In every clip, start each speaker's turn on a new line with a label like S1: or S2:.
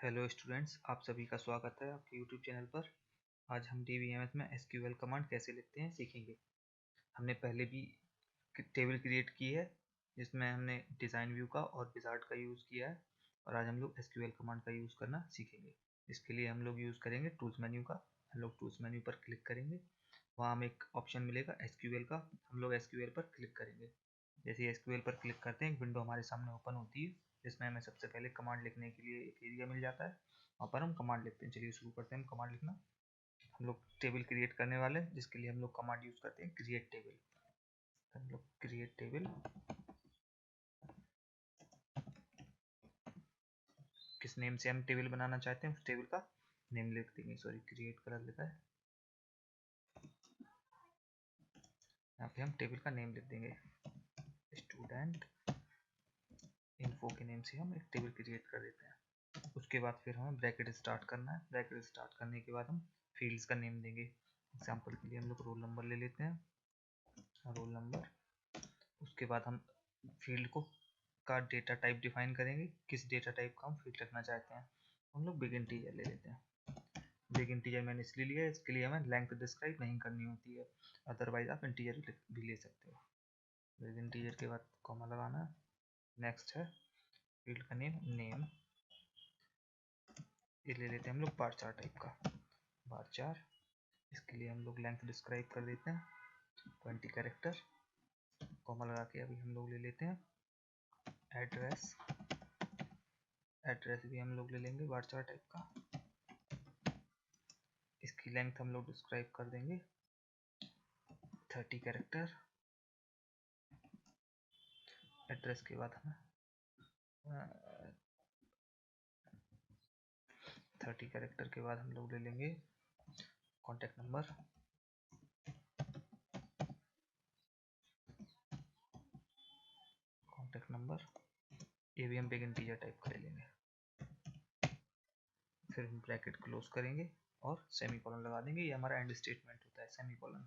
S1: Hello students, आप सभी का स्वागत है आपके यूट्यूब चैनल पर। आज हम DBMS में SQL कमांड कैसे लिखते हैं सीखेंगे। हमने पहले भी टेबल क्रिएट की है जिसमें हमने डिज़ाइन व्यू का और विजार्ड का यूज़ किया है, और आज हम लोग SQL कमांड का यूज़ करना सीखेंगे। इसके लिए हम लोग यूज़ करेंगे टूल्स मेन्यू का। हम लोग टूल्स मेन्यू पर क्लिक करेंगे, वहाँ हमें एक ऑप्शन मिलेगा SQL का। हम लोग SQL पर क्लिक करेंगे। जैसे ही SQL पर क्लिक करते हैं एक विंडो हमारे सामने ओपन होती है, जिसमें हमें सबसे पहले कमांड लिखने के लिए एक एरिया मिल जाता है। वहाँ पर हम कमांड लिखते हैं। चलिए शुरू करते हैं हम कमांड लिखना। हम लोग टेबल क्रिएट करने वाले हैं, जिसके लिए हम लोग कमांड यूज़ करते हैं क्रिएट टेबल। हम लोग क्रिएट टेबल, किस नेम से हम टेबल बनाना चाहते हैं उस टेबल का नेम लिख देंगे। सॉरी, क्रिएट कलर लिखा है, यहाँ पे हम टेबल का नेम लिख देंगे। स्टूडेंट इन्फो के नेम से हम एक टेबल क्रिएट कर देते हैं। उसके बाद फिर हमें ब्रैकेट स्टार्ट करना है। ब्रैकेट स्टार्ट करने के बाद हम फील्ड्स का नेम देंगे। एग्जांपल के लिए हम लोग रोल नंबर ले लेते हैं, रोल नंबर। उसके बाद हम फील्ड को का डेटा टाइप डिफाइन करेंगे, किस डेटा टाइप का हम फील्ड रखना चाहते हैं। हम लोग बिग इंटीजर ले लेते हैं। बिग इंटीजर मैंने इसलिए लिया है, इसके लिए हमें लेंथ डिस्क्राइब नहीं करनी होती है, अदरवाइज आप इंटीजर भी ले सकते हो। बिग इंटीजर के बाद कॉमा लगाना है। नेक्स्ट है फील्ड का नेम, नेम ये ले लेते हैं हम लोग बार चार टाइप का, बार चार। इसके लिए हम लोग लेंथ डिस्क्राइब कर देते हैं 20 कैरेक्टर। कॉमा लगा के अभी हम लोग ले लेते हैं एड्रेस। एड्रेस भी हम लोग ले लेंगे बार चार टाइप का। इसकी लेंथ हम लोग डिस्क्राइब कर देंगे 30 कैरेक्टर। एड्रेस के बाद हमें 30 कैरेक्टर के बाद हम लोग ले लेंगे कॉन्टैक्ट नंबर। कॉन्टैक्ट नंबर ये भी हम बिग इंटीजर टाइप का ले लेंगे। फिर हम ब्रैकेट क्लोज करेंगे और सेमीकोलन लगा देंगे। ये हमारा एंड स्टेटमेंट होता है, सेमीकोलन।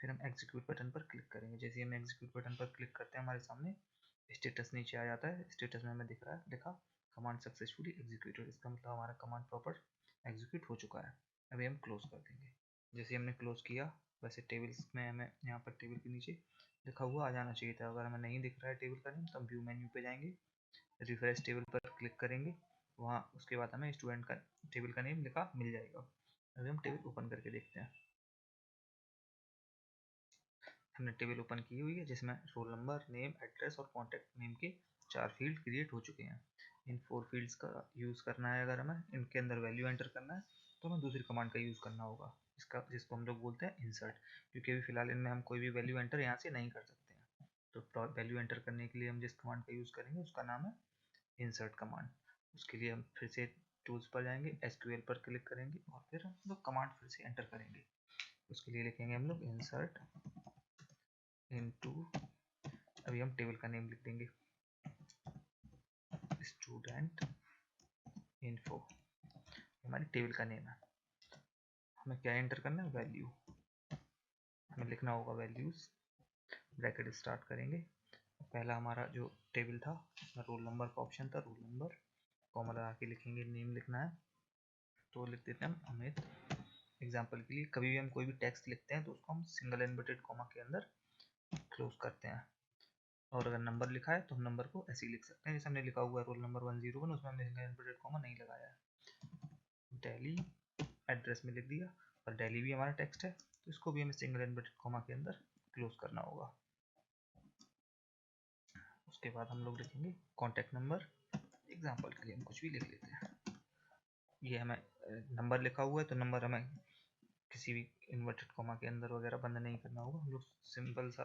S1: फिर हम एग्जीक्यूट बटन पर क्लिक करेंगे। जैसे ही हम एग्जीक्यूट बटन पर क्लिक करते हैं हमारे सामने स्टेटस नीचे आ जाता है। स्टेटस में हमें दिख रहा है लिखा कमांड सक्सेसफुली एग्जीक्यूटेड। इसका मतलब हमारा कमांड प्रॉपर एग्जीक्यूट हो चुका है। अभी हम क्लोज कर देंगे। जैसे हमने क्लोज किया वैसे टेबल्स में हमें यहाँ पर टेबल के नीचे लिखा हुआ आ जाना चाहिए था। अगर हमें नहीं दिख रहा है टेबल का नेम तो हम व्यू मेन्यू पे जाएंगे, रिफ्रेश टेबल पर क्लिक करेंगे, वहाँ उसके बाद हमें स्टूडेंट का टेबल का नेम लिखा मिल जाएगा। अभी हम टेबल ओपन करके देखते हैं। हमने टेबल ओपन की हुई है जिसमें रोल नंबर, नेम, एड्रेस और कॉन्टैक्ट नेम के 4 फील्ड क्रिएट हो चुके हैं। इन 4 फील्ड्स का यूज़ करना है। अगर हमें इनके अंदर वैल्यू एंटर करना है तो हमें दूसरी कमांड का यूज़ करना होगा, जिसको हम लोग बोलते हैं इंसर्ट। क्योंकि अभी फिलहाल इनमें हम कोई भी वैल्यू एंटर यहाँ से नहीं कर सकते हैं। तो वैल्यू एंटर करने के लिए हम जिस कमांड का यूज़ करेंगे उसका नाम है इंसर्ट कमांड। उसके लिए हम फिर से टूल्स पर जाएंगे, SQL पर क्लिक करेंगे और फिर हम लोग कमांड फिर से एंटर करेंगे। उसके लिए लिखेंगे हम लोग इंसर्ट इनटू, अभी हम टेबल का नेम लिख देंगे स्टूडेंट इन्फो। हमारी टेबल का नेम है। हमें क्या एंटर करना है, वैल्यू। हमें लिखना होगा वैल्यूज। ब्रैकेट स्टार्ट करेंगे। पहला हमारा जो टेबल था उसमें रोल नंबर का ऑप्शन था, रोल नंबर। कॉमा लगा के लिखेंगे नेम लिखना है, तो लिख देते हैं हम अमित। एग्जाम्पल के लिए कभी भी हम कोई भी टेक्स्ट लिखते हैं तो उसको हम सिंगल इन्वर्टेड कॉमा के अंदर क्लोज करते हैं। और अगर नंबर लिखा है तो हम नंबर को ऐसे ही लिख सकते हैं जैसे हमने लिखा हुआ है रोल नंबर 101, उसमें हमने सिंगल इन्वर्टेड कॉमा नहीं लगाया है। दिल्ली एड्रेस में लिख दिया, और दिल्ली भी हमारा टेक्स्ट है तो इसको भी हमें सिंगल इन्वर्टेड कॉमा के अंदर क्लोज करना होगा। उसके बाद हम लोग लिखेंगे कॉन्टैक्ट नंबर। एग्जाम्पल के लिए हम कुछ भी लिख लेते हैं। ये हमें नंबर लिखा हुआ है तो नंबर हमें किसी भी इन्वर्टेड कॉमा के अंदर वगैरह बंद नहीं करना होगा। हम लोग सिंपल सा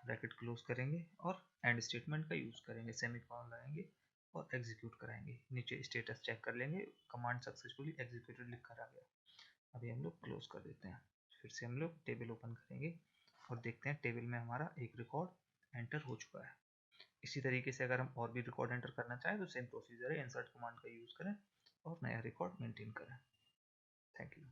S1: ब्रैकेट क्लोज करेंगे और एंड स्टेटमेंट का यूज़ करेंगे, सेमीकोलन लगाएंगे और एग्जीक्यूट कराएंगे। नीचे स्टेटस चेक कर लेंगे, कमांड सक्सेसफुली एग्जीक्यूटेड लिख कर आ गया। अभी हम लोग क्लोज कर देते हैं। फिर से हम लोग टेबल ओपन करेंगे और देखते हैं टेबल में हमारा एक रिकॉर्ड एंटर हो चुका है। इसी तरीके से अगर हम और भी रिकॉर्ड एंटर करना चाहें तो सेम प्रोसीजर है, इंसर्ट कमांड का यूज़ करें और नया रिकॉर्ड मेंटेन करें। Thank you.